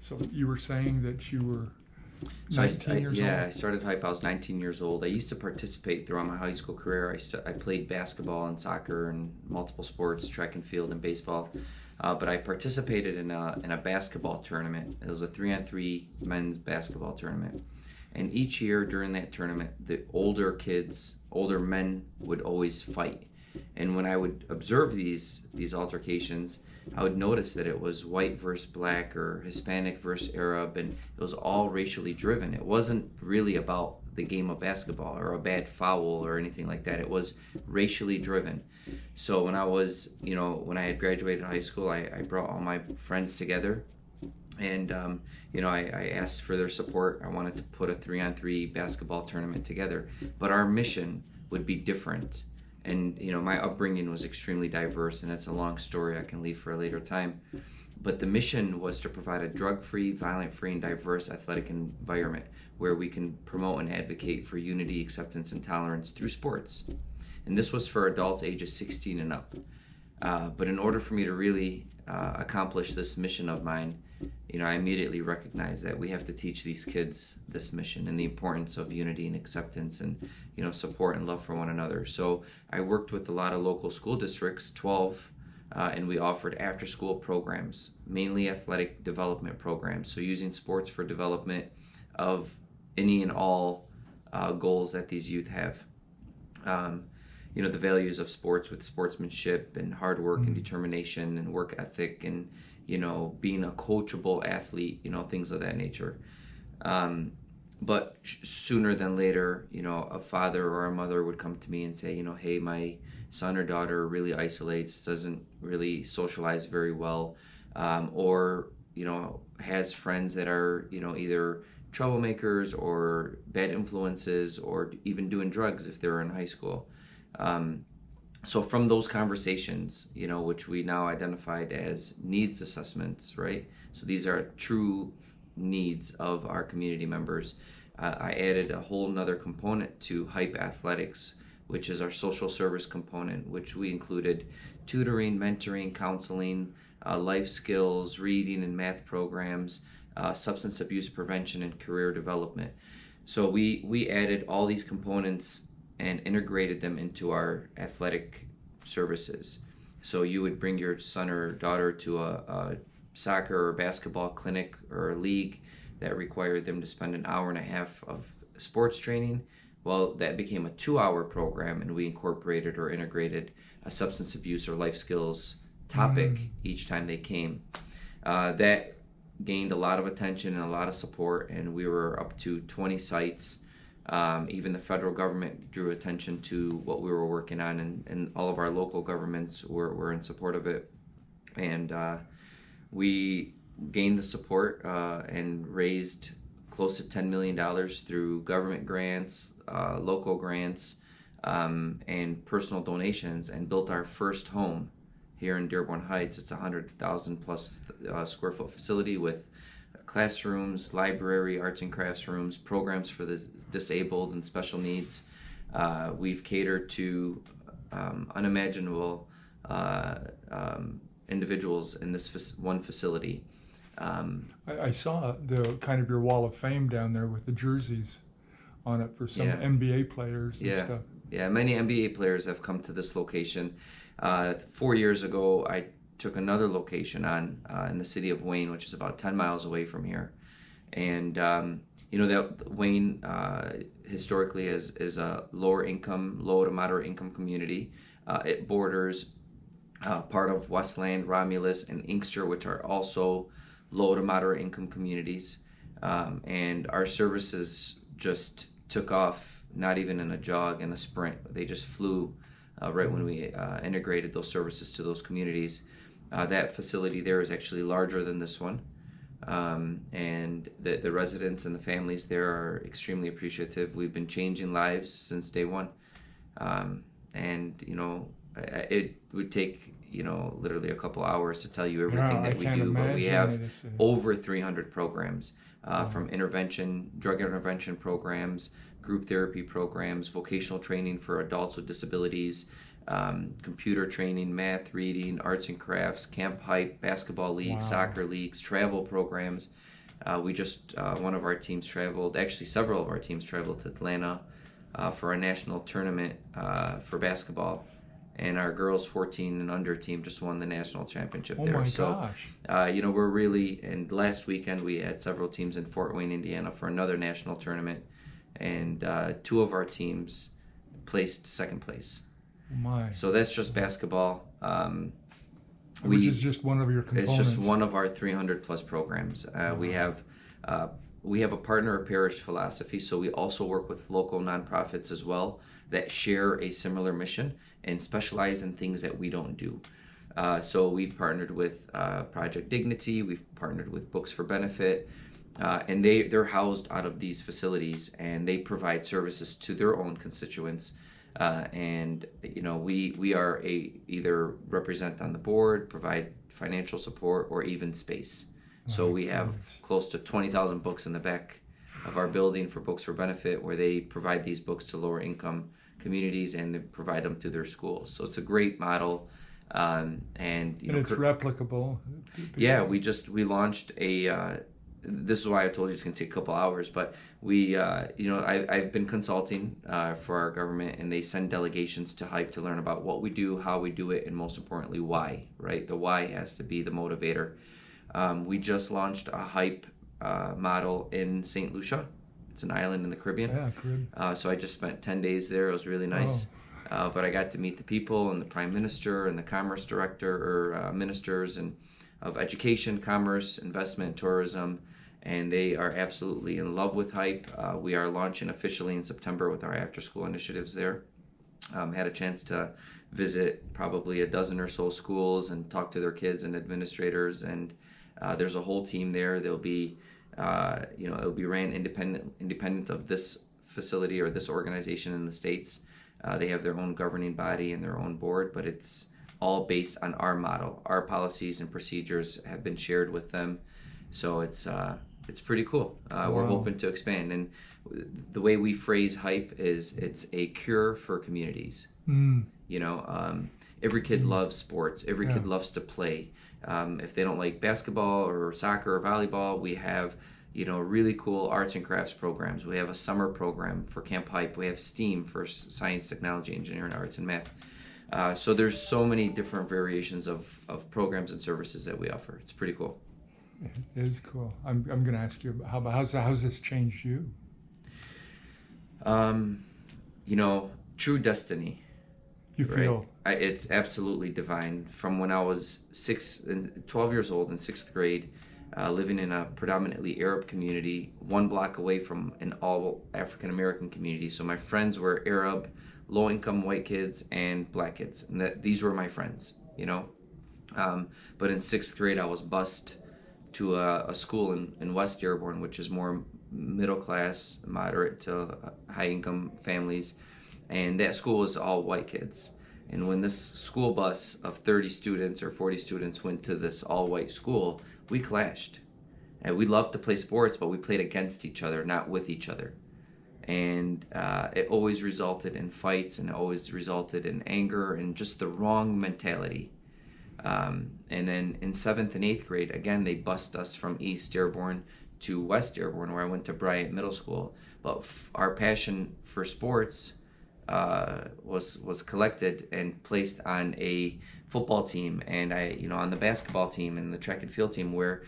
So you were saying that you were So 19 years old? I started hype. I was 19 years old. I used to participate throughout my high school career. I played basketball and soccer and multiple sports, track and field and baseball. But I participated in a basketball tournament. It was a 3-on-3 men's basketball tournament. And each year during that tournament, the older men would always fight. And when I would observe these altercations, I would notice that it was white versus black or Hispanic versus Arab, and it was all racially driven. It wasn't really about the game of basketball or a bad foul or anything like that. It was racially driven. So when I had graduated high school, I brought all my friends together, and I asked for their support. I wanted to put a 3-on-3 basketball tournament together, but our mission would be different. And my upbringing was extremely diverse, and that's a long story I can leave for a later time. But the mission was to provide a drug-free, violent-free, and diverse athletic environment where we can promote and advocate for unity, acceptance, and tolerance through sports. And this was for adults ages 16 and up. But in order for me to really accomplish this mission of mine, I immediately recognized that we have to teach these kids this mission and the importance of unity and acceptance and support and love for one another. So I worked with a lot of local school districts, 12, and we offered after-school programs, mainly athletic development programs. So using sports for development of any and all goals that these youth have. The values of sports with sportsmanship and hard work and determination and work ethic and being a coachable athlete, things of that nature. But sooner than later, a father or a mother would come to me and say, hey, my son or daughter really isolates, doesn't really socialize very well, or has friends that are either troublemakers or bad influences or even doing drugs if they're in high school. So from those conversations, which we now identified as needs assessments, right? So these are true needs of our community members. I added a whole nother component to Hype Athletics, which is our social service component, which we included tutoring, mentoring, counseling, life skills, reading and math programs, substance abuse prevention, and career development. So we added all these components and integrated them into our athletic services. So you would bring your son or daughter to a soccer or basketball clinic or a league that required them to spend an hour and a half of sports training. Well, that became a 2-hour program, and we incorporated or integrated a substance abuse or life skills topic each time they came. That gained a lot of attention and a lot of support, and we were up to 20 sites. Even the federal government drew attention to what we were working on, and all of our local governments were in support of it. And we gained the support and raised close to $10 million through government grants, local grants, and personal donations, and built our first home here in Dearborn Heights. It's a 100,000 plus square foot facility with classrooms, library, arts and crafts rooms, programs for the disabled and special needs. We've catered to unimaginable individuals in this one facility. I saw the kind of your wall of fame down there with the jerseys on it for some NBA players and stuff. Yeah, many NBA players have come to this location. 4 years ago, I took another location on in the city of Wayne, which is about 10 miles away from here. And that Wayne historically is a low to moderate income community. It borders part of Westland, Romulus, and Inkster, which are also low to moderate income communities. And our services just took off, not even in a jog, in a sprint. They just flew right when we integrated those services to those communities. That facility there is actually larger than this one. And the residents and the families there are extremely appreciative. We've been changing lives since day one. And it would take literally a couple hours to tell you everything that we do, but we have over 300 programs, from drug intervention programs, group therapy programs, vocational training for adults with disabilities, computer training, math, reading, arts and crafts, camp hype, basketball leagues, soccer leagues, travel programs. We just, one of our teams traveled, actually several of our teams traveled to Atlanta for a national tournament for basketball. And our girls 14 and under team just won the national championship there. Oh my so, gosh. we're really, and last weekend we had several teams in Fort Wayne, Indiana for another national tournament. And 2 of our teams placed second place. Oh my. So that's just basketball. Which is just one of your components. It's just one of our 300 plus programs. We have a partner or parish philosophy, so we also work with local nonprofits as well that share a similar mission and specialize in things that we don't do. So we've partnered with Project Dignity, we've partnered with Books for Benefit, and they're housed out of these facilities, and they provide services to their own constituents. And we are either represent on the board, provide financial support, or even space. So we have close to 20,000 books in the back of our building for Books for Benefit, where they provide these books to lower income communities and they provide them to their schools. So it's a great model. And it's replicable. Yeah, we launched this is why I told you it's going to take a couple hours, but I've been consulting for our government, and they send delegations to HYPE to learn about what we do, how we do it, and most importantly, why, right? The why has to be the motivator. We just launched a HYPE model in St. Lucia. It's an island in the Caribbean. Yeah, Caribbean. So I just spent 10 days there. It was really nice. But I got to meet the people and the Prime Minister and the Commerce Director or ministers and of Education, Commerce, Investment, Tourism, and they are absolutely in love with HYPE. We are launching officially in September with our after-school initiatives there. Had a chance to visit probably a dozen or so schools and talk to their kids and administrators, and there's a whole team there. They'll be, it'll be ran independent of this facility or this organization in the States. They have their own governing body and their own board, but it's all based on our model. Our policies and procedures have been shared with them, so it's pretty cool. We're hoping to expand, and the way we phrase HYPE is it's a cure for communities. Every kid loves sports. Every kid loves to play. If they don't like basketball or soccer or volleyball, we have really cool arts and crafts programs. We have a summer program for Camp HYPE. We have STEAM for science, technology, engineering, arts, and math. So there's so many different variations of programs and services that we offer. It's pretty cool. It is cool. I'm going to ask you how's this changed you? True destiny. You feel? Right? It's absolutely divine. From when I was 12 years old in 6th grade, living in a predominantly Arab community, 1 block away from an all African American community. So my friends were Arab, low-income white kids, and black kids, and these were my friends. But in 6th grade, I was bused to a school in West Dearborn, which is more middle class, moderate to high-income families, and that school was all white kids. And when this school bus of 30 students or 40 students went to this all-white school, we clashed. And we loved to play sports, but we played against each other, not with each other. And it always resulted in fights, and it always resulted in anger and just the wrong mentality. And then in 7th and 8th grade, again, they bused us from East Dearborn to West Dearborn, where I went to Bryant Middle School. But our passion for sports was collected and placed on a football team, and on the basketball team and the track and field team, where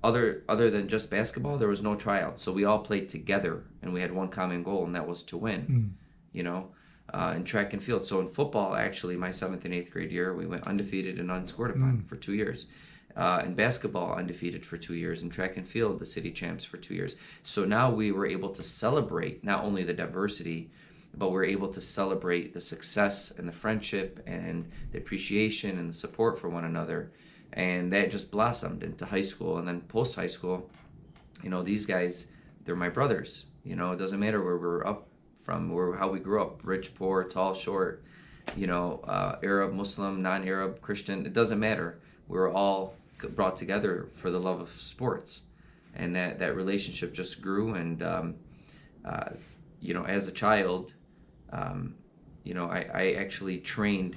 other than just basketball, there was no tryout. So we all played together, and we had one common goal, and that was to win. In track and field. So in football, actually, my 7th and 8th grade year, we went undefeated and unscored upon for 2 years. In basketball, undefeated for 2 years. In track and field, the city champs for 2 years. So now we were able to celebrate not only the diversity, but we're able to celebrate the success and the friendship and the appreciation and the support for one another. And that just blossomed into high school. And then post high school, these guys, they're my brothers. It doesn't matter where we're up from, how we grew up, rich, poor, tall, short, Arab, Muslim, non-Arab, Christian, it doesn't matter. We're all brought together for the love of sports. And that relationship just grew. And, as a child, I actually trained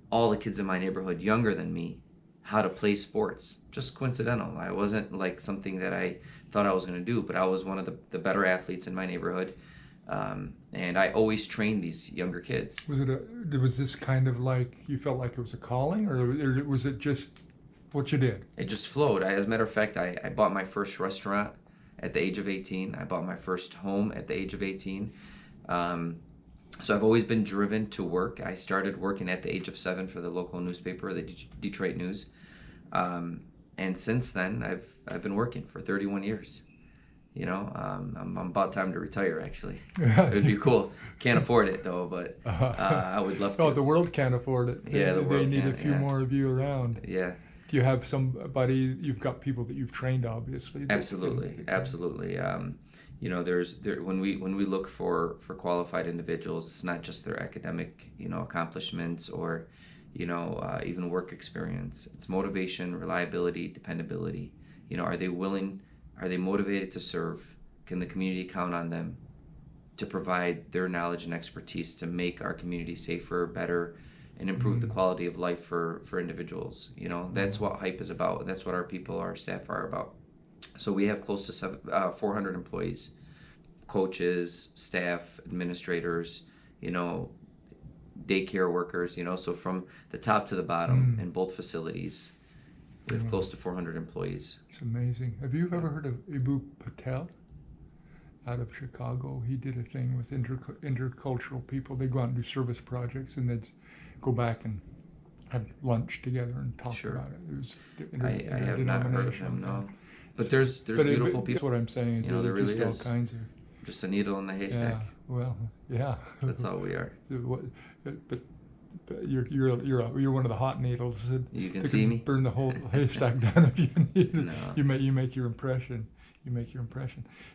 all the kids in my neighborhood younger than me how to play sports. Just coincidental. I wasn't like something that I thought I was going to do, but I was one of the better athletes in my neighborhood. And I always trained these younger kids. Was this kind of like, you felt like it was a calling, or was it just what you did? It just flowed. As a matter of fact, I bought my first restaurant at the age of 18. I bought my first home at the age of 18. So I've always been driven to work. I started working at the age of 7 for the local newspaper, the Detroit News. And since then, I've been working for 31 years. I'm about time to retire, actually. It would be cool. Can't afford it, though, but I would love to. Oh, the world can't afford it. Yeah, the world They need can't, a few more of you around. Yeah. Do you have somebody, you've got people that you've trained, obviously? Absolutely. When we look for qualified individuals, it's not just their academic, accomplishments or, even work experience. It's motivation, reliability, dependability. Are they willing? Are they motivated to serve? Can the community count on them to provide their knowledge and expertise to make our community safer, better, and improve the quality of life for individuals? That's what HYPE is about. That's what our people, our staff are about. So we have close to 400 employees, coaches, staff, administrators, daycare workers, so from the top to the bottom in both facilities. We have close to 400 employees. It's amazing. Have you ever heard of Ibu Patel out of Chicago? He did a thing with intercultural people. They go out and do service projects, and they'd go back and have lunch together and talk about it. It was I have not heard of him, no. But there's beautiful people. That's what I'm saying. Is there really is. All kinds of. Just a needle in the haystack. Yeah. Well, yeah. That's all we are. But you're one of the hot needles. You can see me. Burn the whole haystack down if you need. No. You make your impression.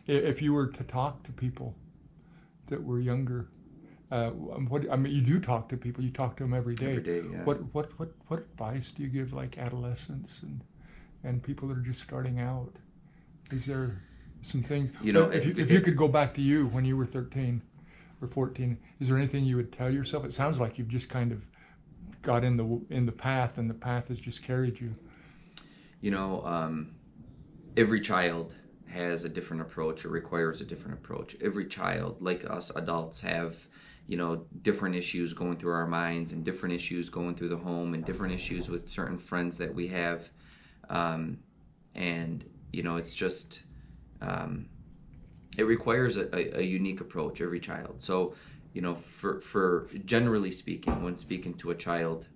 If you were to talk to people that were younger, you do talk to people. You talk to them every day. Every day, yeah. What advice do you give, like adolescents and people that are just starting out? Is there some things? If you could go back to you when you were 13 or 14, is there anything you would tell yourself? It sounds like you've just kind of got in the path, and the path has just carried you. Every child has a different approach or requires a different approach. Every child, like us adults, have different issues going through our minds, and different issues going through the home, and different issues with certain friends that we have. It's just it requires a unique approach, every child. So for generally speaking, when speaking to a child,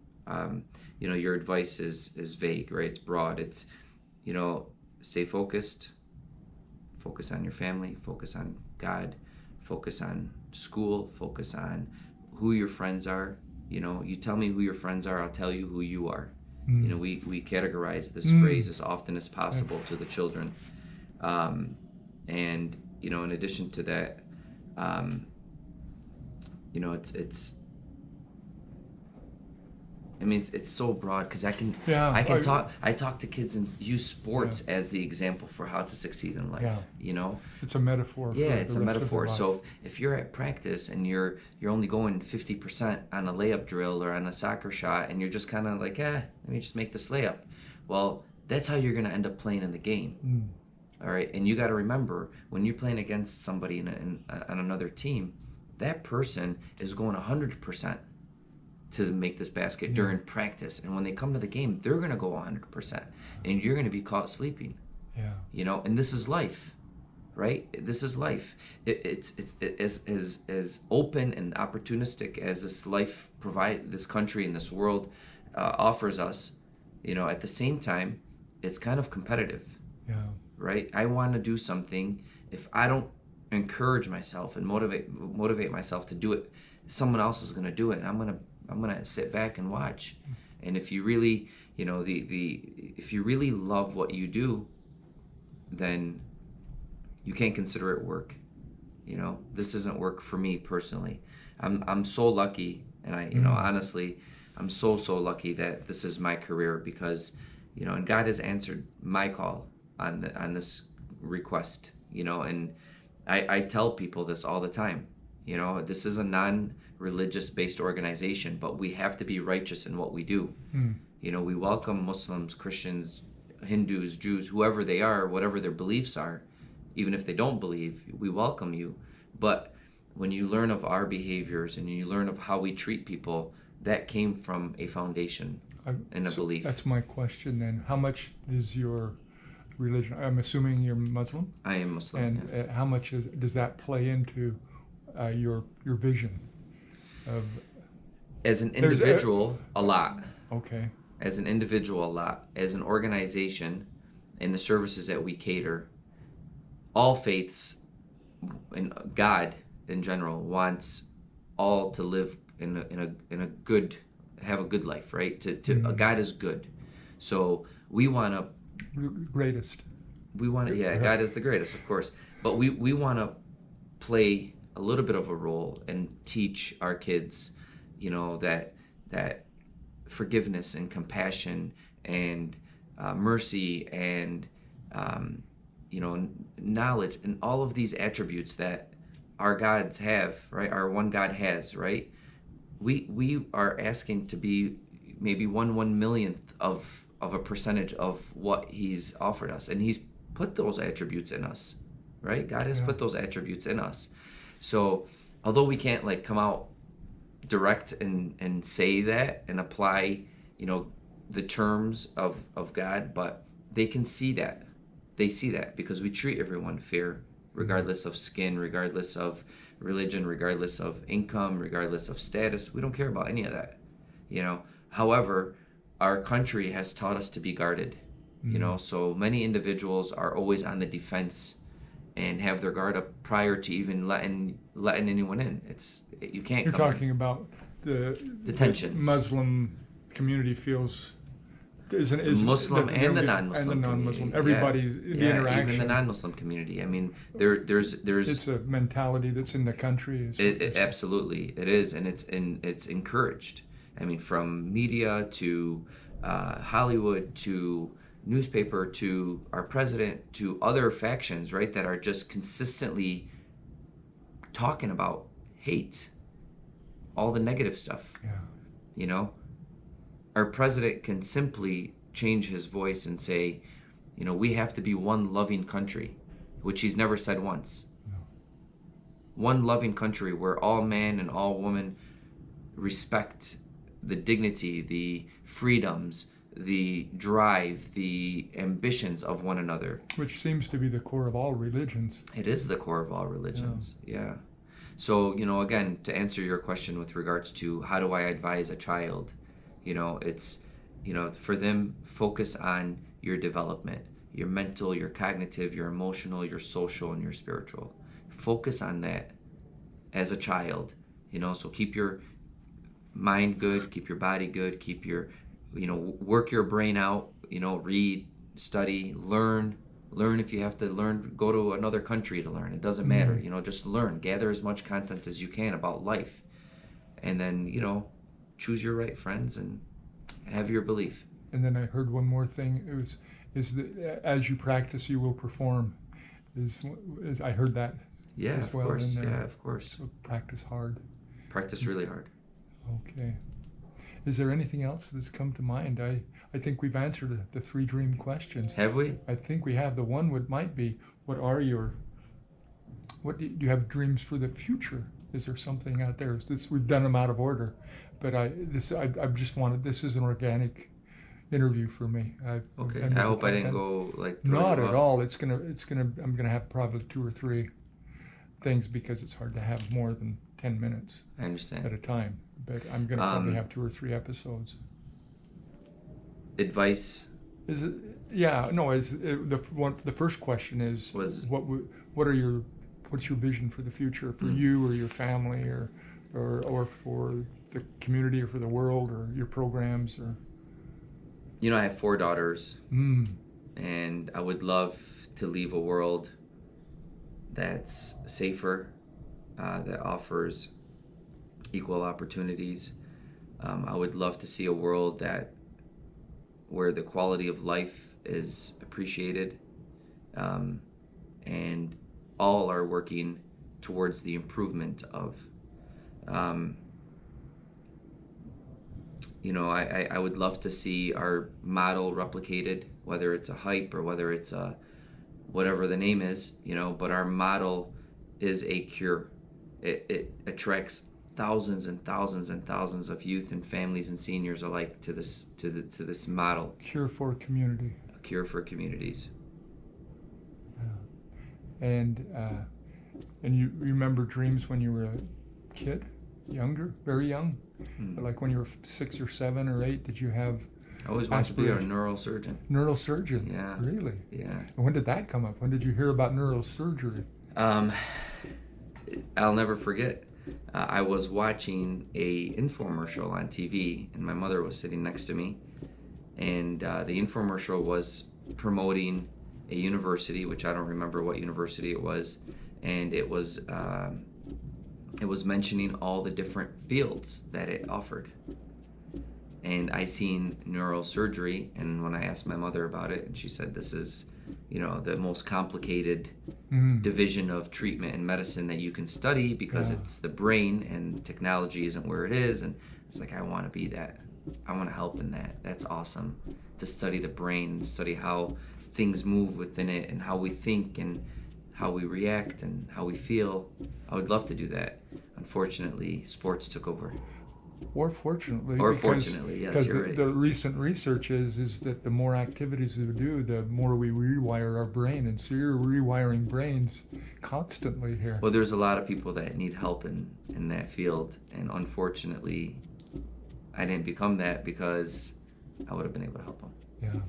your advice is vague, right? It's broad. It's stay focused on your family, focus on God, focus on school, focus on who your friends are. You tell me who your friends are, I'll tell you who you are. We categorize this phrase as often as possible to the children. In addition to that, it's so broad because I talk to kids and use sports as the example for how to succeed in life. It's a metaphor. It's a metaphor. So if you're at practice and you're only going 50% on a layup drill or on a soccer shot, and you're just kind of like, let me just make this layup. Well, that's how you're going to end up playing in the game. All right, and you got to remember, when you're playing against somebody on another team, that person is going 100% to make this basket during practice, and when they come to the game, they're going to go 100%, and you're going to be caught sleeping. And this is life, right? This is life. It's as open and opportunistic as this life this country and this world offers us. At the same time, it's kind of competitive. Right? I want to do something. If I don't encourage myself and motivate myself to do it, someone else is going to do it, and I'm gonna sit back and watch. And if you really, if you really love what you do, then you can't consider it work. This isn't work for me personally. I'm so lucky, and honestly, I'm so lucky that this is my career, because and God has answered my call on this request, and I tell people this all the time. This is a religious-based organization, but we have to be righteous in what we do. We welcome Muslims, Christians, Hindus, Jews, whoever they are, whatever their beliefs are, even if they don't believe, we welcome you. But when you learn of our behaviors and you learn of how we treat people, that came from a foundation and a belief. That's my question then. How much is your religion? I'm assuming you're Muslim? I am Muslim. And how much does that play into your vision of? As an individual, a lot. Okay. As an individual, a lot. As an organization, and the services that we cater, all faiths and God in general wants all to live in a good, have a good life, right? God is good, so we want to greatest. We want to, God is the greatest, of course, but we want to play a little bit of a role and teach our kids, that forgiveness and compassion and mercy and knowledge and all of these attributes that our gods have, right? Our one God has, right? We are asking to be maybe 1/1,000,000th of a percentage of what He's offered us, and He's put those attributes in us, right? God has put those attributes in us. So although we can't come out direct and say that and apply, the terms of God, but they can see that. They see that because we treat everyone fair, regardless of skin, regardless of religion, regardless of income, regardless of status. We don't care about any of that, However, our country has taught us to be guarded, so many individuals are always on the defense and have their guard up prior to even letting anyone in. You can't. You're talking about the tensions. The Muslim community feels. Muslim and the non-Muslim community. Everybody's the interaction. Even the non-Muslim community. I mean, there's. It's a mentality that's in the country. Absolutely, it is, and it's encouraged. I mean, from media to Hollywood to newspaper to our president to other factions, right, that are just consistently talking about hate, all the negative stuff. Our president can simply change his voice and say, we have to be one loving country, which he's never said once. No. One loving country where all man and all woman respect the dignity, the freedoms, the drive, the ambitions of one another. Which seems to be the core of all religions. It is the core of all religions, yeah. So, again, to answer your question with regards to how do I advise a child, it's, for them, focus on your development, your mental, your cognitive, your emotional, your social, and your spiritual. Focus on that as a child, so keep your mind good, keep your body good, keep your, work your brain out, read, study, learn if you have to learn, go to another country to learn. It doesn't matter, just learn, gather as much content as you can about life. And then, choose your right friends and have your belief. And then I heard one more thing. Is that as you practice, you will perform. Is I heard that. Yeah, as of well course. in there. Yeah, of course. So practice hard. Practice really hard. Okay. Is there anything else that's come to mind? I think we've answered the 3 dream questions. Have we? I think we have. The one might be, what do you have dreams for the future? Is there something out there? We've done them out of order, but I just wanted, this is an organic interview for me. Okay. I hope I didn't go not at all. I'm gonna have probably 2 or 3 things because it's hard to have more than 10 minutes. I understand. At a time, but I'm gonna probably have 2 or 3 episodes. Advice. Is it? Yeah. No. The first question is what's your vision for the future for you or your family or for the community or for the world or your programs or. I have 4 daughters, and I would love to leave a world that's safer, that offers equal opportunities. I would love to see a world where the quality of life is appreciated, and all are working towards the improvement of. I would love to see our model replicated, whether it's a hype or whether it's a whatever the name is, but our model is a cure. It attracts thousands and thousands and thousands of youth and families and seniors alike to this model. Cure for community. A cure for communities. Yeah. And you remember dreams when you were a kid, younger, very young, like when you were 6 or 7 or 8? Did you have? I always wanted to be a neurosurgeon. Neurosurgeon. Yeah. Really? Yeah. And when did that come up? When did you hear about neurosurgery? I'll never forget. I was watching a infomercial on TV, and my mother was sitting next to me, and the infomercial was promoting a university, which I don't remember what university it was, and it was mentioning all the different fields that it offered. And I seen neurosurgery, and when I asked my mother about it, and she said this is the most complicated division of treatment and medicine that you can study, because it's the brain and technology isn't where it is. And it's like, I want to be that. I want to help in that. That's awesome, to study the brain, to study how things move within it and how we think and how we react and how we feel. I would love to do that. Unfortunately, sports took over. Or fortunately, yes, because you're right. The recent research is that the more activities we do, the more we rewire our brain, and so you're rewiring brains constantly here. Well, there's a lot of people that need help in that field, and unfortunately, I didn't become that because I would have been able to help them. Yeah,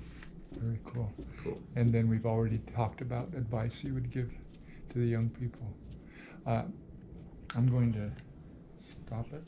very cool. Cool. And then we've already talked about advice you would give to the young people. I'm going to stop it.